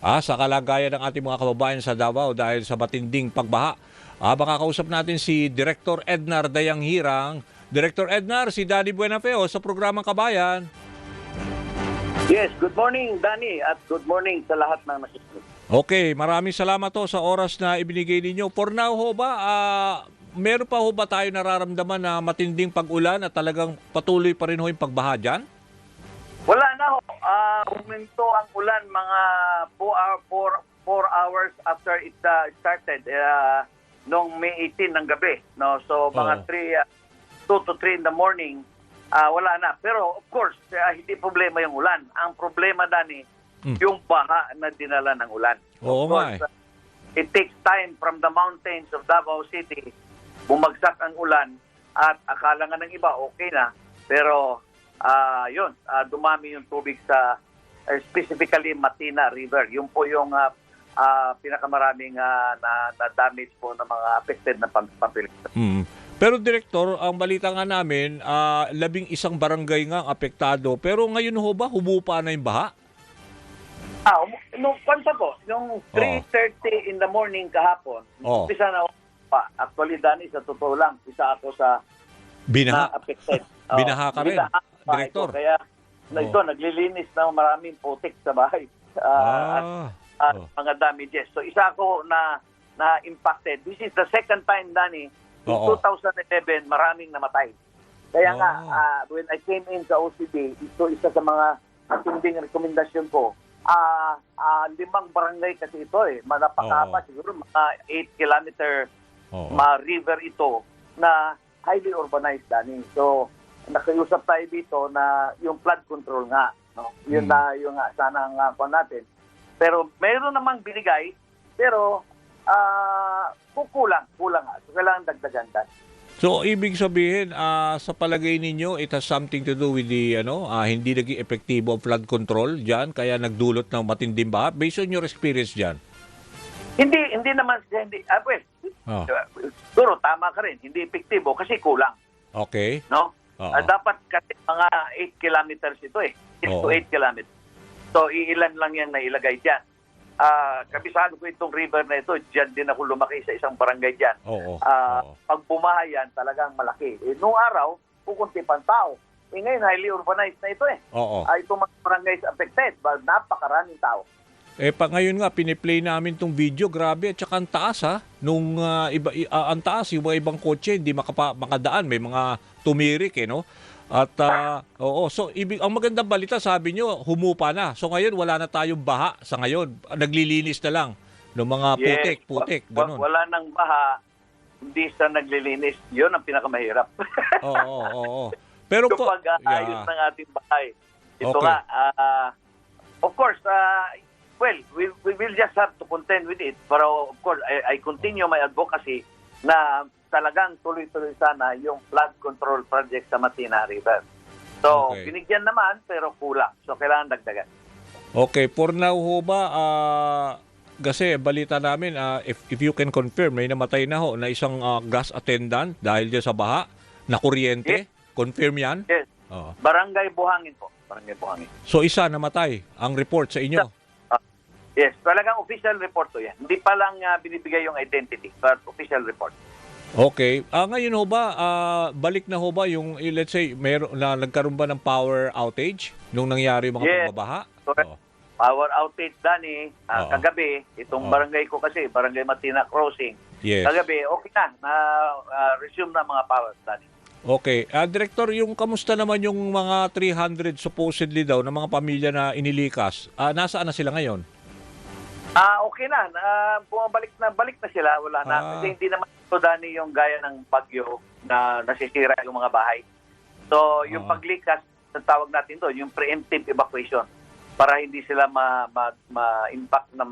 sa kalagayan ng ating mga kababayan sa Davao dahil sa matinding pagbaha. Makakausap natin si Director Ednar Dayanghirang. Director Ednar, si Danny Buenafeo sa programang Kabayan. Yes, good morning Danny at good morning sa lahat ng nakikinig. Okay, maraming salamat sa oras na ibinigay ninyo. For now ho ba, meron pa ho ba tayo nararamdaman na matinding pag-ulan at talagang patuloy pa rin ho yung pagbaha dyan? Wala na ho. Huminto ang ulan mga 4 hours after it started noong May 18 ng gabi. No? So mga 2 to 3 in the morning, wala na. Pero of course, hindi problema yung ulan. Ang problema, Dani, yung baha na dinala ng ulan. Oo nga eh. It takes time from the mountains of Davao City. Bumagsak ang ulan at akala nga ng iba okay na. Pero dumami yung tubig sa specifically Matina River. Yun po yung pinakamaraming na damage po ng mga affected na population. Pero Direktor, ang balita nga namin, 11 barangay nga ang apektado. Pero ngayon ho ba, humupa na yung baha? Nung kwansa po, nung 3:30 in the morning kahapon, isa na pa. Actually, Dani, sa totoo lang, isa ako sa na-affected. Binaha ka rin, Direktor. Kaya ito, naglilinis ng maraming putik sa bahay at mga damages. So isa ako na impacted. This is the second time, Dani, in 2011, maraming namatay. Kaya nga, when I came in sa OCD, ito isa sa mga matinding rekomendasyon ko. 5 barangay kasi ito napakahaba, siguro mga 8 kilometer river ito na highly urbanized, Dani. So, nakiusap tayo dito na yung flood control nga. No? Yun na yung sana ang natin. Pero mayroon namang binigay, pero kulang nga. So, kailangan dagdagan. So, ibig sabihin, sa palagay ninyo, it has something to do with the, hindi naging epektibo ang flood control dyan, kaya nagdulot ng matinding baha? Based on your experience dyan? Hindi naman, siguro tama ka rin, hindi epektibo kasi kulang. Okay. No? Dapat kasi mga 8 kilometers ito 6 to 8 kilometers. So, iilan lang yan na ilagay dyan. Kabisado ko itong river na ito, dyan din ako lumaki sa isang barangay dyan. Pag bumaha yan, talagang malaki. Noong araw, pukunti pang tao. Ngayon, highly urbanized na ito itong mga barangays affected, napakaraming tao. Ngayon nga, piniplay namin tong video, grabe, at saka ang taas nung ang taas, yung mga ibang kotse, hindi makadaan, may mga tumirik no? At so ang magandang balita, sabi nyo, humupa na. So ngayon wala na tayong baha sa ngayon. Naglilinis na lang ng mga putik, ganun. Wala nang baha, hindi sa naglilinis. 'Yun ang pinakamahirap. Pero pag-aayos ng ating bahay. Ito nga, of course, we will just have to contend with it. Pero of course, I continue my advocacy na talagang tuloy-tuloy sana yung flood control project sa Matina River. So, binigyan naman pero kulang. So, kailangan dagdagan. Okay, for now ho ba, kasi balita namin, if you can confirm, may namatay na ho na isang gas attendant dahil dyan sa baha, na kuryente. Yes. Confirm yan? Yes. Barangay Buhangin po. Barangay Buhangin. So, isa namatay ang report sa inyo? Yes, talagang official report to yan. Hindi pa lang binibigay yung identity, but official report. Okay. Ngayon ho ba, balik na ho ba yung, let's say, nagkaroon ba ng power outage nung nangyari yung mga pagbabaha? Correct. Power outage, Dani, kagabi, itong barangay ko kasi, Barangay Matina Crossing, kagabi, okay na resume na mga power, Dani. Okay. Director, yung kamusta naman yung mga 300 supposedly daw na mga pamilya na inilikas? Nasaan na sila ngayon? Okay na. Balik na sila. Wala na. Kasi hindi naman ito, Dani, yung gaya ng bagyo na nasisira yung mga bahay. So, yung paglikas, tawag natin doon, yung preemptive evacuation para hindi sila ma-impact na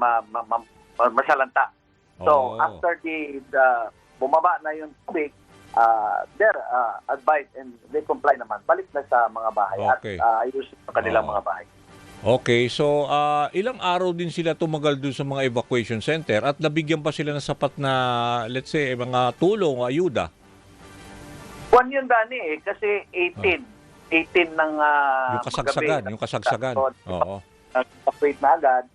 masalanta. So, after bumaba na yung tubig, they're advised and they comply naman. Balik na sa mga bahay at ayusin ang kanilang mga bahay. Okay, so ilang araw din sila tumagal dun sa mga evacuation center at nabigyan pa sila ng sapat na, let's say, mga tulong o ayuda? One yun, Dani, kasi 18 ng yung kasagsagan. Oo. Nag-evacuate na agad.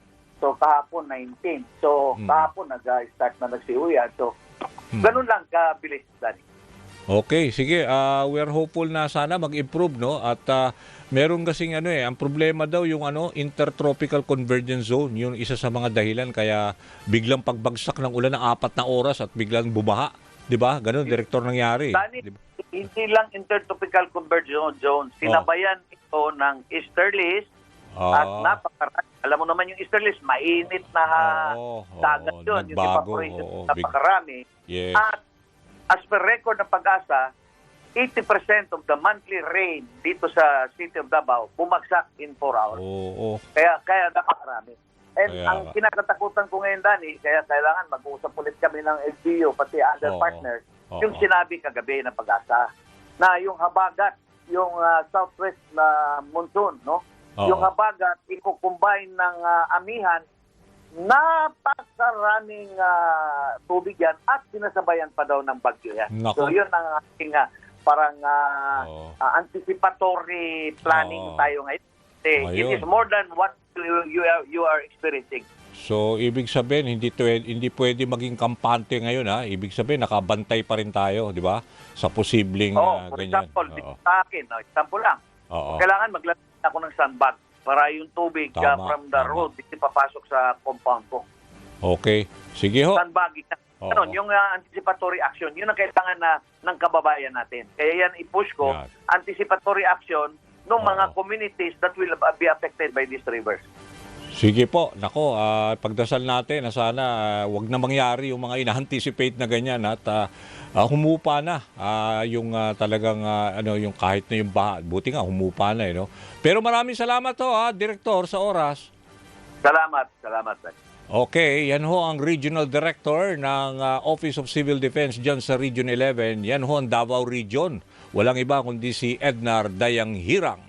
So kahapon 19. So kahapon nag-start na nagsiuyan. So ganun lang kabilis, Danny. Okay, sige. We are hopeful na sana mag-improve, no? At meron kasing ang problema daw yung intertropical convergence zone, yung isa sa mga dahilan kaya biglang pagbagsak ng ulan ng 4 na oras at biglang bumaha, 'di ba? Ganun direktor nangyari. Danny, Diba? hindi lang intertropical convergence zone, sinabayan ito ng easterlies at napakarami. Alam mo naman yung easterlies, mainit na dagat yun. Yung evaporation, napakarami. Yes. At as per record ng Pag-asa, 80% of the monthly rain dito sa City of Davao bumagsak in 4 hours. Kaya napakarami. And ang kinakatakutan ko ngayon, Danny, kaya kailangan mag-uusap ulit kami ng LGU, pati other partners, yung sinabi kagabi ng Pag-asa, na yung habagat, yung southwest na monsoon, no? Yung habagat, iko-combine ng amihan, napakaraming tubig yan at sinasabayan pa daw ng bagyo yan. So yun ang ating parang anticipatory planning tayo ngayon. It is more than what you are experiencing. So, ibig sabihin, hindi pwede maging kampante ngayon, ha? Ibig sabihin, nakabantay pa rin tayo, di ba? Sa posibleng for ganyan. Example, sa akin, example lang. Kailangan maglalagay ako ng sandbag para yung tubig from the road hindi papasok sa compound ko. Okay. Sige ho. Sandbagging. Ganun, yung anticipatory action, yun ang kailangan ng kababayan natin. Kaya yan i-push ko, anticipatory action ng mga communities that will be affected by these rivers. Sige po. Nako, pagdasal natin na sana wag na mangyari yung mga ina-anticipate na ganyan at humupa na yung talagang yung kahit na yung baha. Buti nga humupa na no. Pero maraming salamat ho Direktor sa oras. Salamat. Okay, yan ho ang Regional Director ng Office of Civil Defense dyan sa Region 11. Yan ho ang Davao Region. Walang iba kundi si Ednar Dayang Hirang.